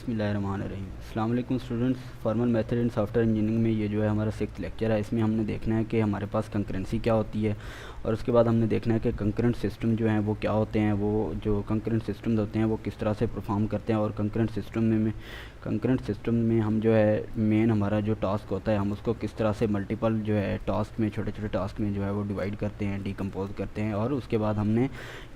बिस्मिल्लाहिर्रहमानिर्रहीम। अस्सलाम वालेकुम students, formal method in software engineering में ये जो है हमारा 6th लेक्चर है। इसमें हमने देखना है कि हमारे पास कंकरेंसी क्या होती है और उसके बाद हमने देखना है कि कंकरेंट सिस्टम जो हैं वो क्या होते हैं, वो जो कंकरेंट सिस्टम्स होते हैं वो किस तरह से परफॉर्म करते हैं। और कंकरेंट सिस्टम में हम जो है मेन हमारा जो टास्क होता है हम उसको किस तरह से मल्टीपल जो है टास्क में, छोटे छोटे टास्क में जो है वो डिवाइड करते हैं, डिकम्पोज करते हैं। और उसके बाद हमने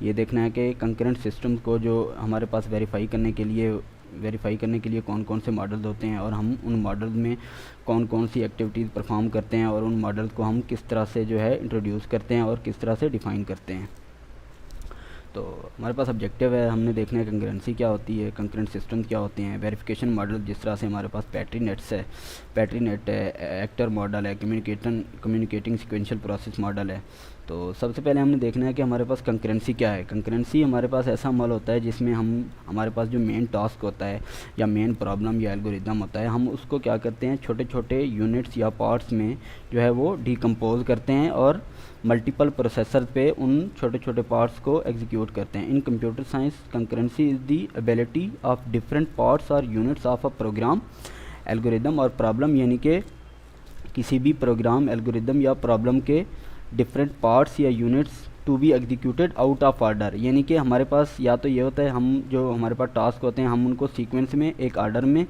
ये देखना है कि कंकरेंट सिस्टम को जो हमारे पास वेरीफाई करने के लिए कौन कौन से मॉडल्स होते हैं और हम उन मॉडल में कौन कौन सी एक्टिविटीज़ परफॉर्म करते हैं और उन मॉडल को हम किस तरह से जो है इंट्रोड्यूस करते हैं और किस तरह से डिफ़ाइन करते हैं। तो हमारे पास ऑब्जेक्टिव है, हमने देखना है कंकरेंसी क्या होती है, कंकरेंट सिस्टम क्या होते हैं, वेरिफिकेशन मॉडल जिस तरह से हमारे पास पैट्रीनेट है, एक्टर मॉडल है, कम्युनिकेटिंग सिक्वेंशियल प्रोसेस मॉडल है। तो सबसे पहले हमने देखना है कि हमारे पास कंकरेंसी क्या है। कंकरेंसी हमारे पास ऐसा मॉडल होता है जिसमें हमारे पास जो मेन टास्क होता है या मेन प्रॉब्लम या एल्गोरिदम होता है, हम उसको क्या करते हैं छोटे छोटे यूनिट्स या पार्ट्स में जो है वो डिकम्पोज करते हैं और मल्टीपल प्रोसेसर पे उन छोटे छोटे पार्ट्स को एग्जीक्यूट करते हैं। In computer science concurrency is the ability of different parts or units of a program algorithm और प्रॉब्लम, यानी कि किसी भी प्रोग्राम एल्गोरिदम या प्रॉब्लम के डिफरेंट पार्ट्स या units to be executed out of order. यानी कि हमारे पास या तो ये होता है हम जो हमारे पास टास्क होते हैं हम उनको सीक्वेंस में एक ऑर्डर में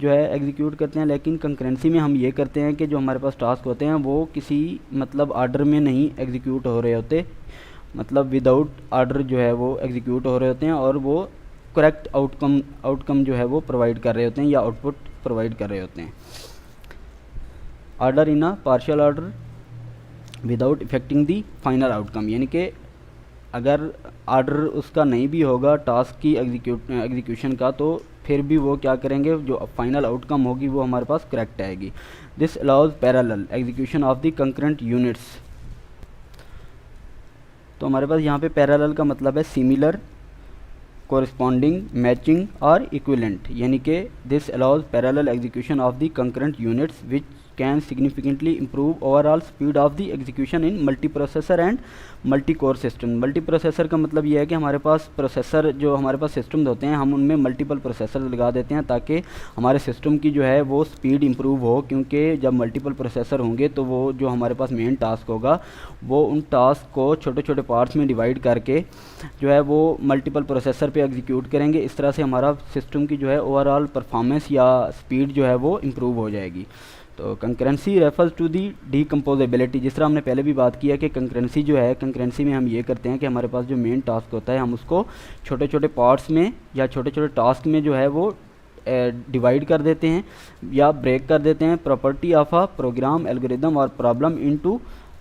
जो है एग्जीक्यूट करते हैं, लेकिन कंकरेंसी में हम ये करते हैं कि जो हमारे पास टास्क होते हैं वो किसी मतलब ऑर्डर में नहीं एग्जीक्यूट हो रहे होते, मतलब विदाउट ऑर्डर जो है वो एग्जीक्यूट हो रहे होते हैं और वो करेक्ट आउटकम जो है वो प्रोवाइड कर रहे होते हैं या आउटपुट प्रोवाइड कर रहे होते हैं। Order in a partial order without affecting the final outcome, यानी कि अगर ऑर्डर उसका नहीं भी होगा टास्क की एग्जीक्यूशन का तो फिर भी वो क्या करेंगे, जो फाइनल आउटकम होगी वो हमारे पास करेक्ट आएगी। This allows parallel execution of the concurrent units. तो हमारे पास यहाँ पे पैरेलल का मतलब है सिमिलर, कोरिस्पॉन्डिंग, मैचिंग और इक्विवेलेंट, यानी कि this allows parallel execution of the concurrent units which can significantly improve overall speed of the execution in multi processor and multi core system. Multi processor का मतलब ये है कि हमारे पास प्रोसेसर जो हमारे पास सिस्टम होते हैं हम उनमें मल्टीपल प्रोसेसर लगा देते हैं ताकि हमारे सिस्टम की जो है वो स्पीड इम्प्रूव हो, क्योंकि जब मल्टीपल प्रोसेसर होंगे तो वो जो हमारे पास मेन टास्क होगा वो उन टास्क को छोटे छोटे पार्ट्स में डिवाइड करके जो है वो मल्टीपल प्रोसेसर पे एग्जीक्यूट करेंगे। इस तरह से हमारा सिस्टम की जो है ओवरऑल परफॉर्मेंस या स्पीड जो है वो इम्प्रूव हो जाएगी। तो कंकरेंसी रेफर्स टू दी डीकम्पोजेबिलिटी, जिस तरह हमने पहले भी बात किया कि कंकरेंसी जो है, कंकरेंसी में हम ये करते हैं कि हमारे पास जो मेन टास्क होता है हम उसको छोटे छोटे पार्ट्स में या छोटे छोटे टास्क में जो है वो डिवाइड कर देते हैं या ब्रेक कर देते हैं। Property of a program algorithm और प्रॉब्लम इनटू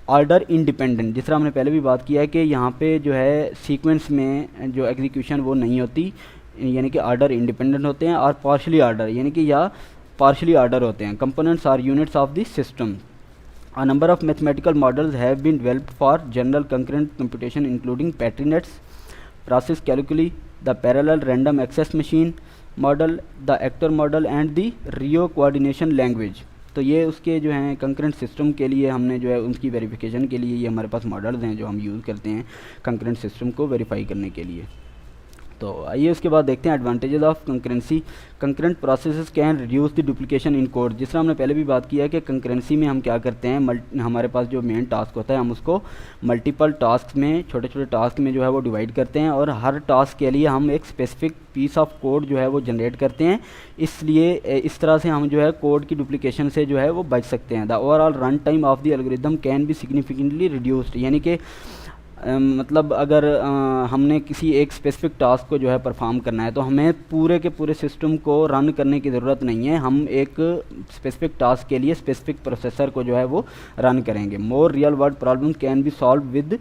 ऑर्डर इंडिपेंडेंट, जिस तरह हमने पहले भी बात किया है कि यहाँ पे जो है सीक्वेंस में जो एग्जीक्यूशन वो नहीं होती, यानी कि ऑर्डर इंडिपेंडेंट होते हैं, और पार्शली ऑर्डर यानी कि या पार्शली ऑर्डर होते हैं। Components are units of the system. A number of mathematical models have been developed for general concurrent computation including Petri nets, process calculi, the parallel random access machine model, the actor model and the Reo coordination language. तो ये उसके जो हैं concurrent system के लिए हमने जो है उनकी वेरिफिकेशन के लिए ये हमारे पास मॉडल्स हैं जो हम यूज़ करते हैं कंकरेंट सिस्टम को वेरीफाई करने के लिए। तो आइए उसके बाद देखते हैं advantages of concurrency. Concurrent processes can reduce the duplication in code. जिस तरह हमने पहले भी बात किया है कि कंकरेंसी में हम क्या करते हैं, हमारे पास जो मेन टास्क होता है हम उसको मल्टीपल टास्क में, छोटे छोटे टास्क में जो है वो डिवाइड करते हैं और हर टास्क के लिए हम एक स्पेसिफिक पीस ऑफ कोड जो है वो जनरेट करते हैं। इसलिए इस तरह से हम जो है कोड की डुप्लीकेशन से जो है वो बच सकते हैं। The overall run time of the algorithm can be significantly reduced, यानी कि मतलब अगर हमने किसी एक स्पेसिफिक टास्क को जो है परफॉर्म करना है तो हमें पूरे के पूरे सिस्टम को रन करने की ज़रूरत नहीं है, हम एक स्पेसिफिक टास्क के लिए स्पेसिफिक प्रोसेसर को जो है वो रन करेंगे। More real world problem can be solve with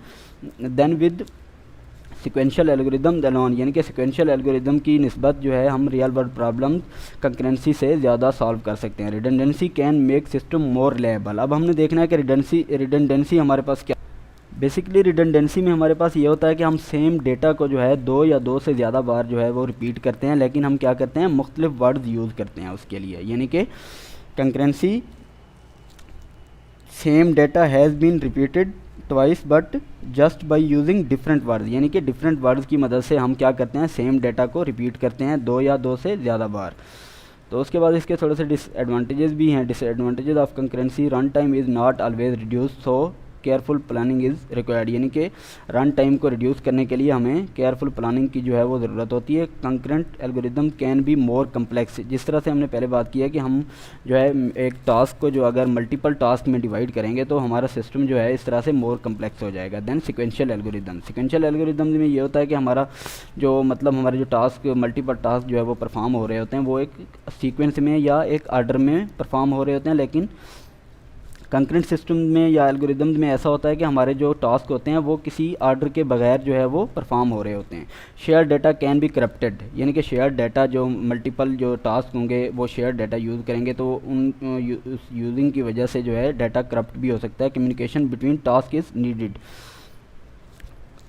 sequential algorithm alone, यानी कि सिक्वेंशियल एल्गोरिदम की निस्बत जो है हम रियल वर्ल्ड प्रॉब्लम कंकरेंसी से ज़्यादा सॉल्व कर सकते हैं। Redundancy can make system more reliable. अब हमने देखना है कि रिडंडेंसी हमारे पास क्या। बेसिकली रिडंडेंसी में हमारे पास ये होता है कि हम सेम डेटा को जो है दो या दो से ज़्यादा बार जो है वो रिपीट करते हैं, लेकिन हम क्या करते हैं मुख्तलिफ वर्ड्स यूज़ करते हैं उसके लिए। यानी कि concurrency same data has been repeated twice but just by using different words, यानी कि डिफरेंट वर्ड्स की मदद से हम क्या करते हैं, सेम डेटा को रिपीट करते हैं 2 या 2 से ज़्यादा बार। तो उसके बाद इसके थोड़े से डिसएडवांटेजेस भी हैं। Disadvantages of concurrency, run time is not always reduce, so careful planning is required, यानी कि रन टाइम को रिड्यूस करने के लिए हमें केयरफुल प्लानिंग की जो है वो ज़रूरत होती है। Concurrent algorithm can be more complex, जिस तरह से हमने पहले बात की है कि हम जो है एक टास्क को जो अगर मल्टीपल टास्क में डिवाइड करेंगे तो हमारा सिस्टम जो है इस तरह से मोर कम्प्लेक्स हो जाएगा। देन सिक्वेंशियल एल्गोरिदम में ये होता है कि हमारा जो मतलब हमारे जो टास्क मल्टीपल टास्क जो है वो परफॉर्म हो रहे होते हैं वो एक सीक्वेंस में या एक आर्डर में परफॉर्म हो रहे होते हैं, लेकिन कंकरेंट सिस्टम में या एल्गोरिदम्स में ऐसा होता है कि हमारे जो टास्क होते हैं वो किसी आर्डर के बगैर जो है वो परफॉर्म हो रहे होते हैं। Share data can be corrupted, यानी कि शेयर डाटा जो मल्टीपल जो टास्क होंगे वो शेयर डाटा यूज़ करेंगे तो उन यूजिंग की वजह से जो है डाटा करप्ट भी हो सकता है। Communication between task is needed,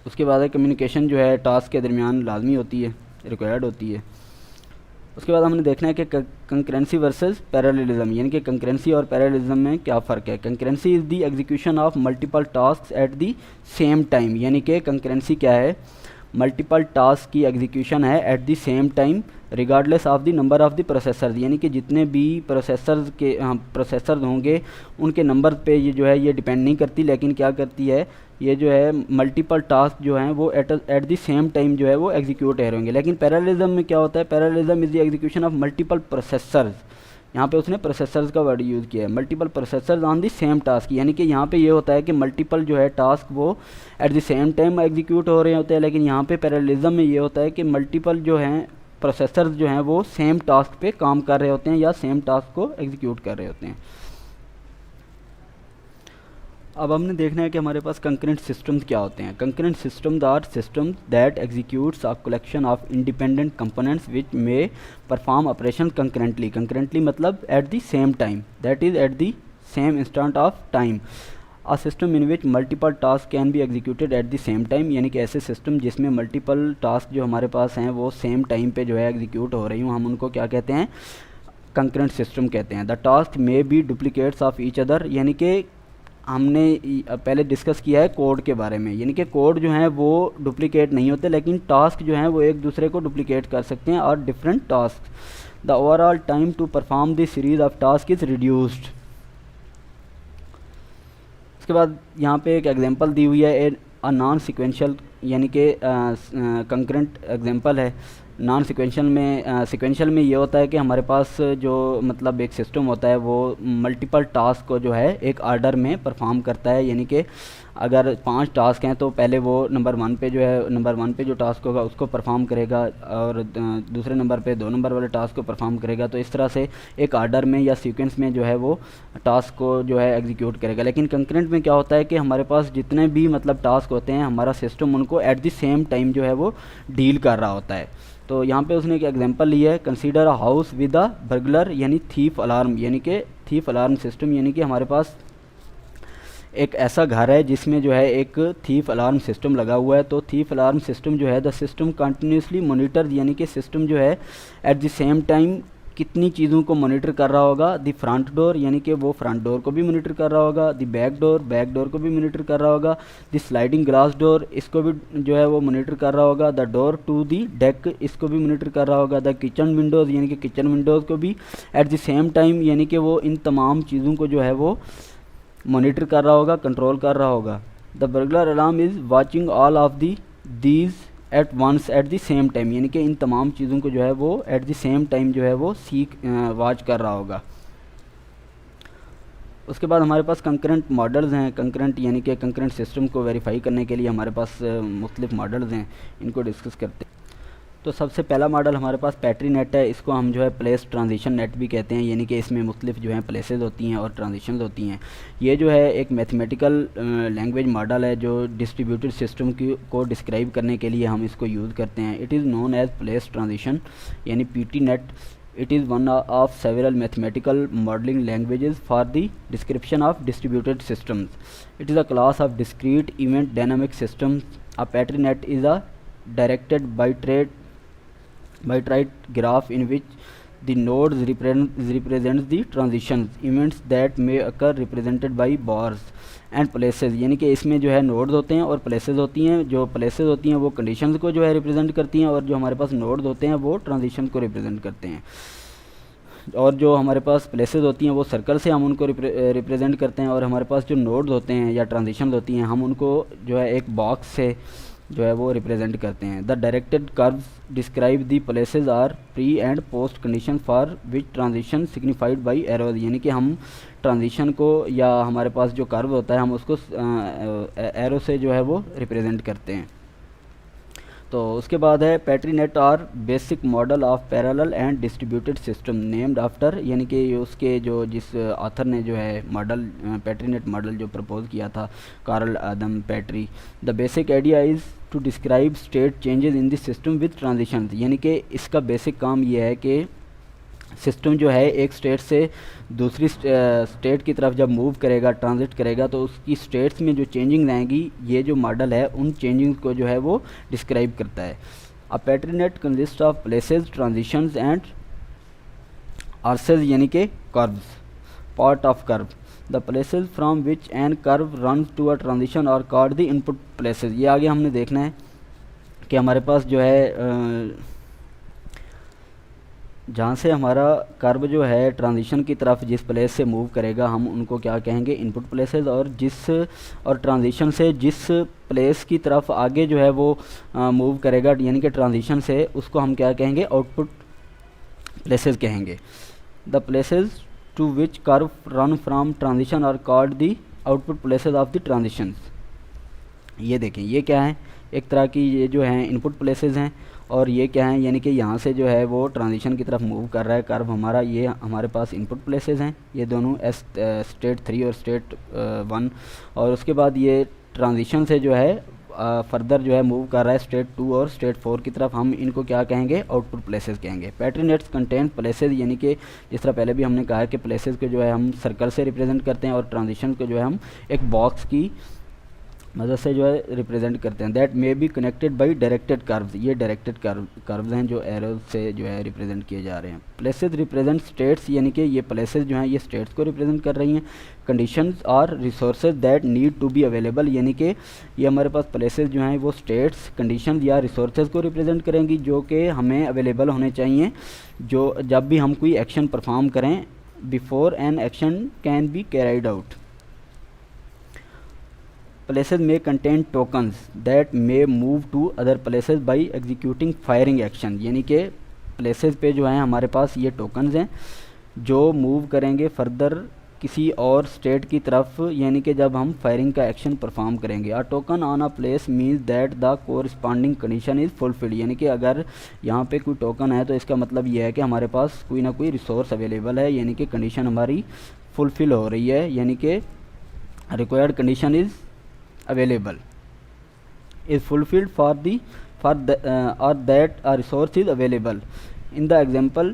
उसके बाद कम्युनिकेशन जो है टास्क के दरमियान लाजमी होती है, रिक्वायर्ड होती है। उसके बाद हमने देखना है कि कंकरेंसी वर्सेस पैरेललिज्म, यानी कि कंकरेंसी और पैरेललिज्म में क्या फ़र्क है। Concurrency is the execution of multiple task at the same time, यानी कि कंकरेंसी क्या है, मल्टीपल टास्क की एग्जीक्यूशन है eight the same time regardless of the number of the processors, यानी कि जितने भी प्रोसेसर्स होंगे उनके नंबर पे ये जो है ये डिपेंड नहीं करती, लेकिन क्या करती है ये जो है मल्टीपल टास्क जो हैं वो एट द सेम टाइम जो है वो एग्जीक्यूट हो होंगे। लेकिन पैरेललिज्म में क्या होता है, parallelism is the execution of multiple processors, यहाँ पे उसने प्रोसेसर्स का वर्ड यूज़ किया है, multiple processors on the same task, यानी कि यहाँ पे ये होता है कि मल्टीपल जो है टास्क वो eight the same time execute हो रहे होते हैं, लेकिन यहाँ पे पैरेललिज्म में ये होता है कि मल्टीपल जो हैं प्रोसेसर्स जो हैं वो सेम टास्क पे काम कर रहे होते हैं या सेम टास्क को एग्जीक्यूट कर रहे होते हैं। अब हमने देखना है कि हमारे पास कंकरेंट सिस्टम्स क्या होते हैं। Concurrent systems are systems that executes a collection of independent components which may perform operation concurrently. Concurrently मतलब at the same time, that is at the same instant of time. A system in which multiple task can be executed at the same time, यानी कि ऐसे system जिसमें multiple task जो हमारे पास हैं वो same time पे जो है एग्जीक्यूट हो रही हूँ, हम उनको क्या कहते हैं, कंकरेंट सिस्टम कहते हैं। The task may be duplicates of each other, यानी कि हमने पहले डिस्कस किया है कोड के बारे में, यानी कि कोड जो हैं वो डुप्लीकेट नहीं होते, लेकिन टास्क जो हैं वो एक दूसरे को डुप्लीकेट कर सकते हैं और different task. The overall time to perform the series of task is reduced. उसके बाद यहाँ पे एक एग्जांपल दी हुई है, अ नॉन सिक्वेंशियल, यानी कि कंकरेंट एग्जांपल है। नॉन सिक्वेंशियल में ये होता है कि हमारे पास जो मतलब एक सिस्टम होता है वो मल्टीपल टास्क को जो है एक आर्डर में परफॉर्म करता है, यानी कि अगर 5 टास्क हैं तो पहले वो नंबर 1 पे जो टास्क होगा उसको परफॉर्म करेगा और दूसरे नंबर पे 2 नंबर वाले टास्क को परफॉर्म करेगा। तो इस तरह से एक आर्डर में या सीक्वेंस में जो है वो टास्क को जो है एग्जीक्यूट करेगा। लेकिन कंकरेंट में क्या होता है कि हमारे पास जितने भी मतलब टास्क होते हैं हमारा सिस्टम उनको एट द सेम टाइम जो है वो डील कर रहा होता है। तो यहाँ पे उसने एक एग्जांपल लिया है, consider a house with a burglar यानी थीफ अलार्म, यानी कि थीफ अलार्म सिस्टम, यानी कि हमारे पास एक ऐसा घर है जिसमें जो है एक थीफ अलार्म सिस्टम लगा हुआ है। तो थीफ अलार्म सिस्टम जो है द सिस्टम कंटिन्यूसली मॉनिटर, यानी कि सिस्टम जो है एट द सेम टाइम कितनी चीज़ों को मॉनिटर कर रहा होगा। द फ्रंट डोर, यानी कि वो फ्रंट डोर को भी मॉनिटर कर रहा होगा। द बैक डोर को भी मॉनिटर कर रहा होगा। द स्लाइडिंग ग्लास डोर, इसको भी जो है वो मॉनिटर कर रहा होगा। The door to the deck, इसको भी मॉनिटर कर रहा होगा। द किचन विंडोज़, यानी कि किचन विंडोज़ को भी एट द सेम टाइम, यानी कि वो इन तमाम चीज़ों को जो है वो मॉनिटर कर रहा होगा, कंट्रोल कर रहा होगा। The burglar alarm is watching all of these at once at the same time, यानी कि इन तमाम चीज़ों को जो है वो एट द सेम टाइम जो है वो वॉच कर रहा होगा। उसके बाद हमारे पास कंकरेंट मॉडल्स हैं। कंकरेंट यानी कि कंकरेंट सिस्टम को वेरीफाई करने के लिए हमारे पास मुख्तलिफ मॉडल्स हैं, इनको डिस्कस करते हैं। तो सबसे पहला मॉडल हमारे पास पैट्री नेट है। इसको हम जो है प्लेस ट्रांजिशन नेट भी कहते हैं, यानी कि इसमें मुख्तलिफ जो है प्लेसेस होती हैं और ट्रांजिशंस होती हैं। ये जो है एक मैथमेटिकल लैंग्वेज मॉडल है जो डिस्ट्रीब्यूटेड सिस्टम को डिस्क्राइब करने के लिए हम इसको यूज़ करते हैं। It is known as place transition यानी PT net. It is one of several mathematical modelling languages for the description of distributed systems. It is a class of discrete event dynamic systems. A Petri net is a directed bipartite graph in which The nodes represents the transitions events that may occur represented by bars and places, यानी कि इसमें जो है nodes होते हैं और places होती हैं। जो प्लेसेस होती हैं वो कंडीशंस को जो है रिप्रेजेंट करती हैं, और जो हमारे पास नोड्स होते हैं वो ट्रांजिशन को रिप्रेजेंट करते हैं। और जो हमारे पास प्लेसेस होती हैं वो सर्कल से हम उनको रिप्रेजेंट करते हैं, और हमारे पास जो नोड्स होते हैं या ट्रांजिशन होती हैं हम उनको जो है एक बॉक्स से जो है वो रिप्रेजेंट करते हैं। The directed curves describe the places are pre and post condition for which transition signified by arrows, यानी कि हम ट्रांजिशन को या हमारे पास जो कर्व होता है हम उसको एरो से जो है वो रिप्रेजेंट करते हैं। तो उसके बाद है पेट्रीनेट और basic model of parallel and distributed system named after, यानी कि उसके जो जिस ऑथर ने जो है मॉडल पेट्रीनेट मॉडल जो प्रपोज किया था, Carl Adam Petri. The basic idea is to describe state changes in the system with transition, यानी कि इसका बेसिक काम ये है कि सिस्टम जो है एक स्टेट से दूसरी स्टेट की तरफ जब मूव करेगा, ट्रांजिट करेगा, तो उसकी स्टेट्स में जो चेंजिंग आएंगी, ये जो मॉडल है उन चेंजिंग्स को जो है वो डिस्क्राइब करता है। A Petri net consist of places, transitions and arcs, यानी कि curves, part of curve. The places from which an curve run to a transition are called the input places. ये आगे हमने देखना है कि हमारे पास जो है जहाँ से हमारा कर्व जो है ट्रांजिशन की तरफ जिस प्लेस से मूव करेगा हम उनको क्या कहेंगे, इनपुट प्लेसेस, और ट्रांजिशन से जिस प्लेस की तरफ आगे जो है वो मूव करेगा यानी कि ट्रांजिशन से, उसको हम क्या कहेंगे, आउटपुट प्लेसेस कहेंगे। The places to which curve run from transition are called the output places of the transitions. ये देखें, ये क्या है, एक तरह की ये जो है इनपुट प्लेसेस हैं, और ये क्या है, यानी कि यहाँ से जो है वो ट्रांजिशन की तरफ मूव कर रहा है कर्व हमारा, ये हमारे पास इनपुट प्लेसेस हैं, ये दोनों स्टेट 3 और स्टेट 1। और उसके बाद ये ट्रांजिशन से जो है फर्दर जो है मूव कर रहा है स्टेट 2 और स्टेट 4 की तरफ, हम इनको क्या कहेंगे, आउटपुट प्लेसेस कहेंगे। पेट्रीनेट्स कंटेन प्लेसेस, यानी कि जिस तरह पहले भी हमने कहा कि प्लेसेस को जो है हम सर्कल से रिप्रेजेंट करते हैं और ट्रांजिशन को जो है हम एक बॉक्स की मदद से जो है रिप्रेजेंट करते हैं। That may be connected by directed curves, ये डायरेक्टेड कर्व्स हैं जो एरो से जो है रिप्रेजेंट किए जा रहे हैं। प्लेसेस रिप्रेजेंट स्टेट्स, यानी कि ये प्लेसेस जो हैं ये स्टेट्स को रिप्रेजेंट कर रही हैं। कंडीशंस और resources that need to be available, यानी कि ये हमारे पास प्लेसेस जो हैं वो स्टेट्स, कंडीशंस या रिसोर्सेज को रिप्रेजेंट करेंगी जो कि हमें अवेलेबल होने चाहिए जो जब भी हम कोई एक्शन परफॉर्म करें, before an action can be carried out. Places may contain tokens that may move to other places by executing firing action, यानी कि places पे जो हैं हमारे पास ये tokens हैं जो मूव करेंगे फर्दर किसी और स्टेट की तरफ, यानी कि जब हम फायरिंग का एक्शन परफॉर्म करेंगे। A token on a place means that the corresponding condition is fulfilled, यानी कि अगर यहाँ पे कोई टोकन है तो इसका मतलब ये है कि हमारे पास कोई ना कोई रिसोर्स अवेलेबल है, यानी कि कंडीशन हमारी फुलफिल हो रही है, यानी कि required condition is available is fulfilled for or that a resource is available. In the example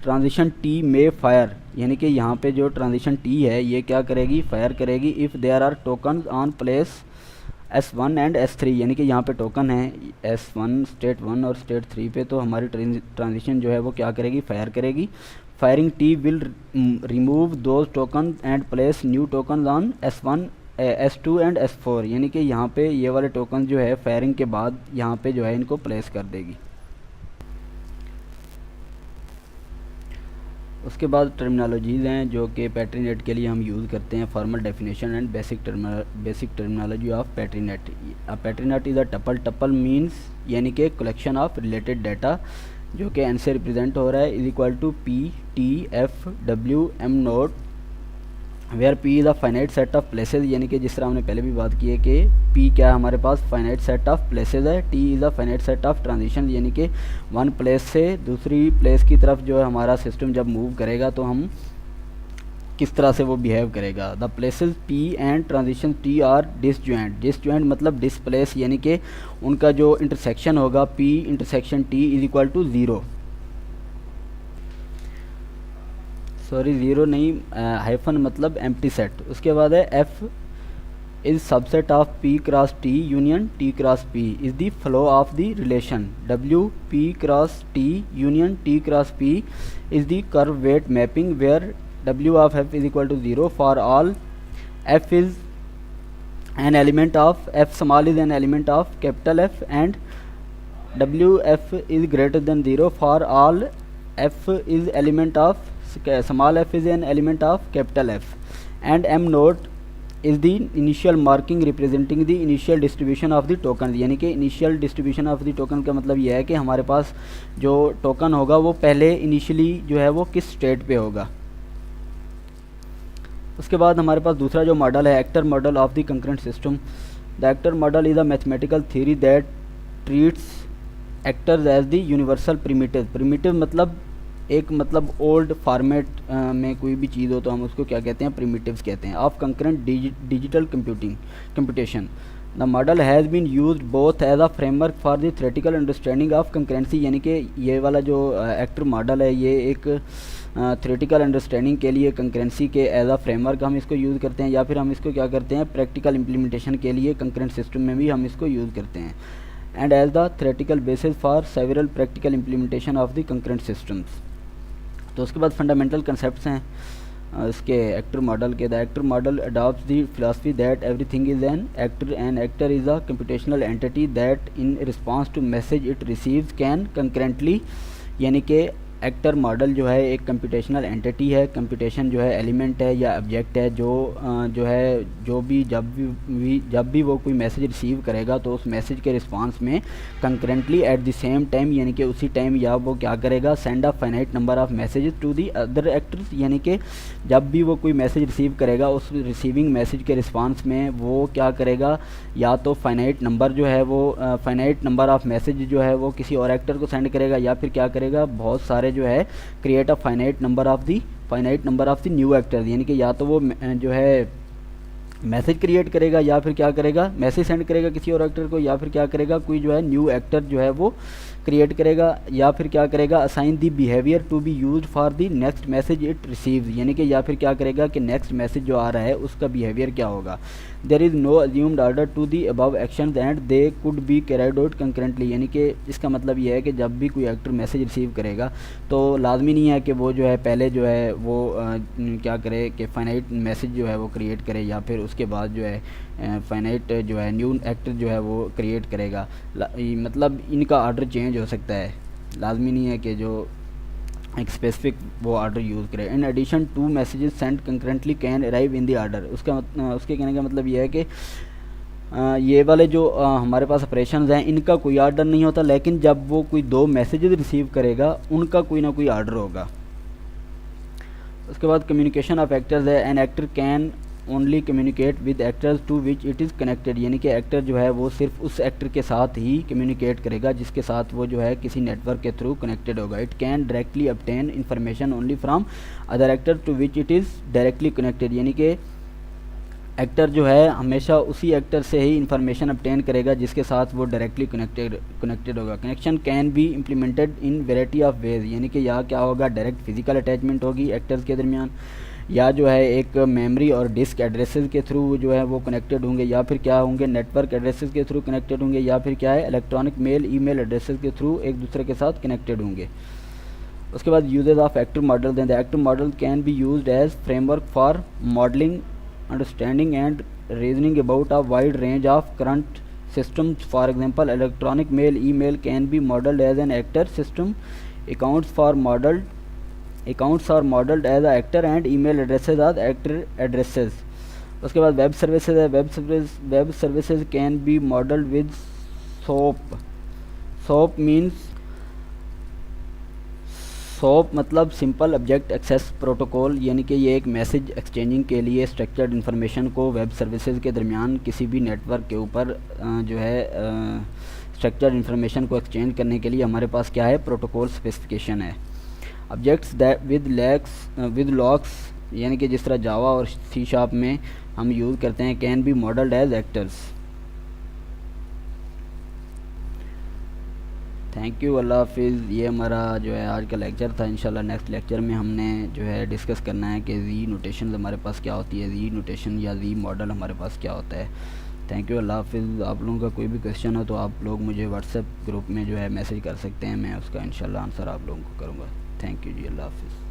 transition T may fire, यानी कि यहाँ पे जो transition T है ये क्या करेगी, फायर करेगी if there are tokens on place S1 and S3, यानी कि यहाँ पे टोकन है S1 स्टेट 1 और स्टेट 3 पे, तो हमारी ट्रांजिशन जो है वो क्या करेगी, फायर करेगी। Firing T will remove those tokens and place new tokens on S1 S2 and S4, यानी कि यहाँ पे ये वाले टोकन जो है फायरिंग के बाद यहाँ पे जो है इनको प्लेस कर देगी। उसके बाद टर्मिनोलॉजीज़ हैं जो कि पेट्रीनेट के लिए हम यूज़ करते हैं। Formal definition and basic terminology of Petri net. Petri net is a tuple means, यानी कि कलेक्शन ऑफ रिलेटेड डाटा जो कि एन से रिप्रेजेंट हो रहा है, is equal to P T F W M note where P is a finite set of places, यानी कि जिस तरह हमने पहले भी बात की है कि P क्या है हमारे पास, फाइनाइट सेट ऑफ प्लेसेस है। T is a finite set of transition, यानी कि वन प्लेस से दूसरी प्लेस की तरफ जो है हमारा सिस्टम जब मूव करेगा तो हम किस तरह से वो बिहेव करेगा। The places P and transition T are disjoint मतलब डिसप्लेस, यानी कि उनका जो इंटरसेक्शन होगा P intersection T is equal to 0, sorry 0 नहीं, हाइफन मतलब एम्प्टी सेट। उसके बाद है F is subset of P cross T union T cross P is the flow of the relation W P cross T union T cross P is the curve weight mapping where W of f is equal to 0 for all f is an element of f small is an element of capital F and WF is greater than 0 for all f is element of small f is an element of capital F and m naught is the initial marking representing the initial distribution of the token। यानी कि initial distribution of the token का मतलब यह है कि हमारे पास जो token होगा वो पहले इनिशियली जो है वो किस स्टेट पे होगा। उसके बाद हमारे पास दूसरा जो मॉडल है actor model of the concurrent system. The actor model is a mathematical theory that treats actors as the universal primitive. Primitive मतलब एक मतलब ओल्ड फॉर्मेट में कोई भी चीज़ हो तो हम उसको क्या कहते हैं, प्रिमिटिव्स कहते हैं। Of concurrent digital computation the model has been used both as a framework for the theoretical understanding of concurrency. यानी कि ये वाला जो एक्टर मॉडल है ये एक थ्योरेटिकल अंडरस्टैंडिंग के लिए कंकरेंसी के एज अ फ्रेमवर्क हम इसको यूज़ करते हैं, या फिर हम इसको क्या करते हैं प्रैक्टिकल इम्प्लीमेंटेशन के लिए कंकरेंट सिस्टम में भी हम इसको यूज़ करते हैं। And as the theoretical basis for several practical implementation of the concurrent systems. तो उसके बाद फंडामेंटल कंसेप्ट्स हैं इसके एक्टर मॉडल के। The actor model adopts the philosophy that everything is an actor is a computational entity that in response to message it receives can concurrently. यानी कि actor model जो है एक कंप्यूटेशनल एंटिटी है, computation जो है element है या ऑब्जेक्ट है जो है जब भी वो कोई मैसेज रिसीव करेगा तो उस मैसेज के रिस्पांस में concurrently at the same time यानी कि उसी टाइम या वो क्या करेगा send a finite number of messages to the other actors. यानी कि जब भी वो कोई मैसेज रिसीव करेगा उस रिसीविंग मैसेज के रिस्पांस में वो क्या करेगा या तो फाइनाइट नंबर जो है वो फाइनाइट नंबर ऑफ मैसेज जो है वो किसी और एक्टर को सेंड करेगा, या फिर क्या करेगा बहुत सारे जो है create a finite number of the new actors. यानी कि या तो वो जो है मैसेज क्रिएट करेगा या फिर क्या करेगा मैसेज सेंड करेगा किसी और एक्टर को, या फिर क्या करेगा कोई जो है न्यू एक्टर जो है वो क्रिएट करेगा, या फिर क्या करेगा assign the behaviour to be use for the next message it receives. यानी कि या फिर क्या करेगा कि नेक्स्ट मैसेज जो आ रहा है उसका बिहेवियर क्या होगा। There is no assumed order to the above actions and they could be carried out concurrently. यानी कि इसका मतलब ये है कि जब भी कोई एक्टर मैसेज रिसीव करेगा तो लाजमी नहीं है कि वो जो है पहले जो है वो क्या करे कि फाइनाइट मैसेज जो है वो क्रिएट करे, या फिर उसके बाद जो है फाइनाइट जो है न्यू एक्टर जो है वो क्रिएट करेगा। मतलब इनका ऑर्डर चेंज हो सकता है, लाजमी नहीं है कि जो एक स्पेसिफिक वो ऑर्डर यूज़ करे। In addition to messages send concurrently can arrive in the order. उसके कहने का मतलब ये है कि ये वाले जो हमारे पास ऑपरेशंस हैं इनका कोई ऑर्डर नहीं होता, लेकिन जब वो कोई दो मैसेजेस रिसीव करेगा उनका कोई ना कोई ऑर्डर होगा। उसके बाद कम्युनिकेशन ऑफ एक्टर्स है। An actor can only communicate with actors to which it is connected. यानी कि एक्टर जो है वो सिर्फ उस एक्टर के साथ ही कम्युनिकेट करेगा जिसके साथ वो जो है किसी नेटवर्क के थ्रू कनेक्टेड होगा। It can directly obtain information only from other actor to which it is directly connected. यानी कि एक्टर जो है हमेशा उसी एक्टर से ही इंफॉर्मेशन obtain करेगा जिसके साथ वो डायरेक्टली कनेक्टेड होगा। Connection can be implemented in variety of ways. यानी कि या क्या होगा डायरेक्ट फिजिकल अटैचमेंट होगी एक्टर्स के दरमियान, या जो है एक मेमोरी और डिस्क एड्रेसेस के थ्रू जो है वो कनेक्टेड होंगे, या फिर क्या होंगे नेटवर्क एड्रेसेस के थ्रू कनेक्टेड होंगे, या फिर क्या है इलेक्ट्रॉनिक ईमेल एड्रेसेस के थ्रू एक दूसरे के साथ कनेक्टेड होंगे। उसके बाद uses of actor model. The actor model can be used as framework for modelling understanding and reasoning about a wide range of current systems. For example, electronic email can be modeled as an actor system. Accounts are modeled as a actor and email addresses as actor addresses. उसके बाद web services है। Web services can be modelled with SOAP मतलब simple object access protocol. यानी कि ये एक message exchanging के लिए स्ट्रक्चर्ड इन्फॉर्मेशन को वेब सर्विसेज के दरमियान किसी भी नेटवर्क के ऊपर जो है स्ट्रक्चर्ड इन्फॉर्मेशन को एक्सचेंज करने के लिए हमारे पास क्या है प्रोटोकॉल स्पेसिफिकेशन है। ऑब्जेक्ट्स दैट विद लॉक्स यानी कि जिस तरह जावा और C# में हम यूज़ करते हैं can be modelled as actors. Thank you, अल्लाह हाफिज़। ये हमारा जो है आज का लेक्चर था। इंशाल्लाह नेक्स्ट लेक्चर में हमने जो है डिस्कस करना है कि जी नोटेशन हमारे पास क्या होती है, जी नोटेशन या जी मॉडल हमारे पास क्या होता है। थैंक यू, अल्लाह हाफिज़। आप लोगों का कोई भी क्वेश्चन हो तो आप लोग मुझे व्हाट्सएप ग्रुप में जो है मैसेज कर सकते हैं, मैं उसका इंशाल्लाह आंसर आप लोगों को करूँगा। थैंक यू जी, अल्लाह हाफिज़।